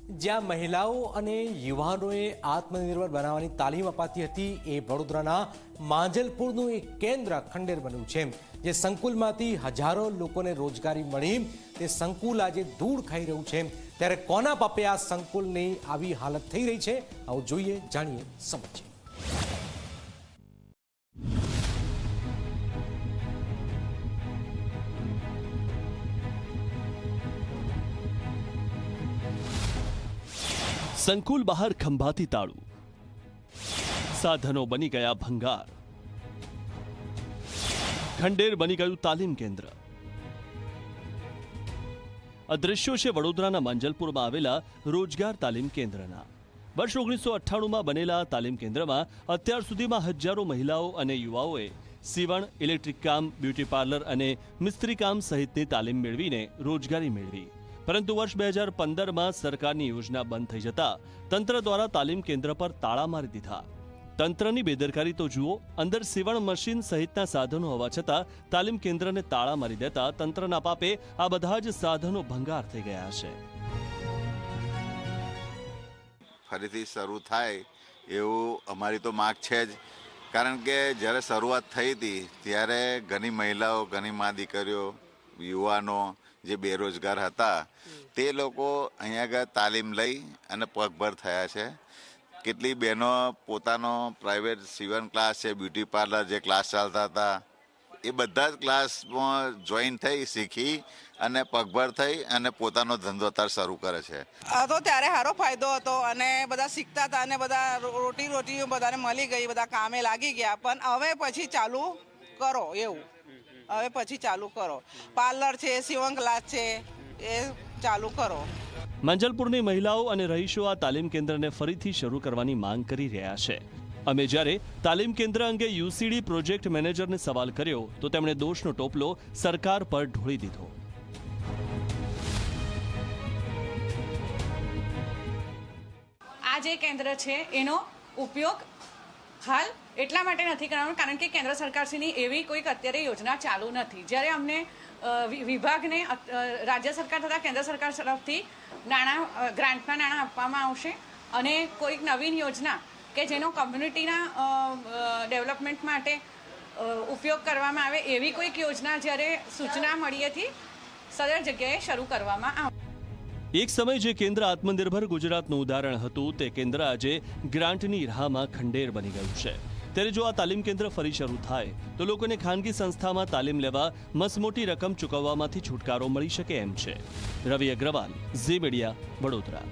જ્યાં મહિલાઓ અને યુવાનોએ આત્મનિર્ભર બનાવવાની તાલીમ અપાતી હતી એ વડોદરાના માંજલપુરનું એક કેન્દ્ર ખંડેર બન્યું છે, જે સંકુલમાંથી હજારો લોકોને રોજગારી મળી તે સંકુલ આજે ધૂળ ખાઈ રહ્યું છે। ત્યારે કોના પાપે આ સંકુલની આવી હાલત થઈ રહી છે, આવું જોઈએ, જાણીએ, સમજીએ। સંકુલ બહાર ખંભાતી તાળું, સાધનો બની ગયા ભંગાર, ખંડેર બની ગયું તાલીમ કેન્દ્ર। આ દ્રશ્યો છે વડોદરાના માંજલપુરમાં આવેલા રોજગાર તાલીમ કેન્દ્રના। વર્ષ 1998માં બનેલા તાલીમ કેન્દ્રમાં અત્યાર સુધીમાં હજારો મહિલાઓ અને યુવાઓએ સીવણ, ઇલેક્ટ્રિક કામ, બ્યુટી પાર્લર અને મિસ્ત્રી કામ સહિતની તાલીમ મેળવીને રોજગારી મેળવી। પરંતુ વર્ષ 2015માં સરકારની યોજના બંધ થઈ જતા તંત્ર દ્વારા તાલીમ કેન્દ્ર પર તાળા મારી દીધા। તંત્રની બેદરકારી તો જુઓ, અંદર સીવણ મશીન સહિતના સાધનો હોવા છતાં તાલીમ કેન્દ્રને તાળા મારી દેતા તંત્રના પાપે આ બધા જ સાધનો ભંગાર થઈ ગયા છે। ફરીથી શરૂ થાય એવું અમારી તો માંગ છે જ, કારણ કે જ્યારે શરૂઆત થઈ હતી ત્યારે ઘણી મહિલાઓ, ઘણી મા દીકરીઓ, યુવાનો જે બેરોજગાર હતા તે લોકો અહીંયા આગળ તાલીમ લઈ અને પગભર થયા છે। કેટલી બહેનો પોતાનો પ્રાઇવેટ સીવણ ક્લાસ છે, બ્યુટી પાર્લર જે ક્લાસ ચાલતા હતા એ બધા જ ક્લાસમાં જોઈન થઈ, શીખી અને પગભર થઈ અને પોતાનો ધંધો અત્યારે શરૂ કરે છે। આ તો ત્યારે સારો ફાયદો હતો અને બધા શીખતા હતા અને બધા રોટી બધાને મળી ગઈ, બધા કામે લાગી ગયા। પણ હવે પછી ચાલુ કરો એવું, હવે પછી ચાલુ કરો, પાર્લર છે, સીવણ ક્લાસ છે, એ ચાલુ કરો। માંજલપુરની મહિલાઓ અને રહીશો આ તાલીમ કેન્દ્રને ફરીથી શરૂ કરવાની માંગ કરી રહ્યા છે। અમે જ્યારે તાલીમ કેન્દ્ર અંગે યુસીડી પ્રોજેક્ટ મેનેજરને સવાલ કર્યો તો તેમણે દોષનો ટોપલો સરકાર પર ઢોળી દીધો। આ જે કેન્દ્ર છે એનો ઉપયોગ હાલ એટલા માટે નથી કરવાનું કારણ કે કેન્દ્ર સરકારશ્રીની એવી કોઈક અત્યારે યોજના ચાલુ નથી। જ્યારે અમને વિભાગને રાજ્ય સરકાર તથા કેન્દ્ર સરકાર તરફથી ગ્રાન્ટના નાણાં આપવામાં આવશે અને કોઈક નવીન યોજના કે જેનો કમ્યુનિટીના ડેવલપમેન્ટ માટે ઉપયોગ કરવામાં આવે એવી કોઈક યોજના જ્યારે સૂચના મળી હતી સદર જગ્યાએ શરૂ કરવામાં આવે। એક સમય જે કેન્દ્ર આત્મનિર્ભર ગુજરાતનું ઉદાહરણ હતું તે કેન્દ્ર આજે ગ્રાન્ટની રાહમાં ખંડેર બની ગયું છે। ત્યારે જો આ તાલીમ કેન્દ્ર ફરી શરૂ થાય તો લોકોને ખાનગી સંસ્થામાં તાલીમ લેવા મસમોટી રકમ ચૂકવવામાંથી છુટકારો મળી શકે એમ છે। રવિ અગ્રવાલ, ઝી મીડિયા, વડોદરા।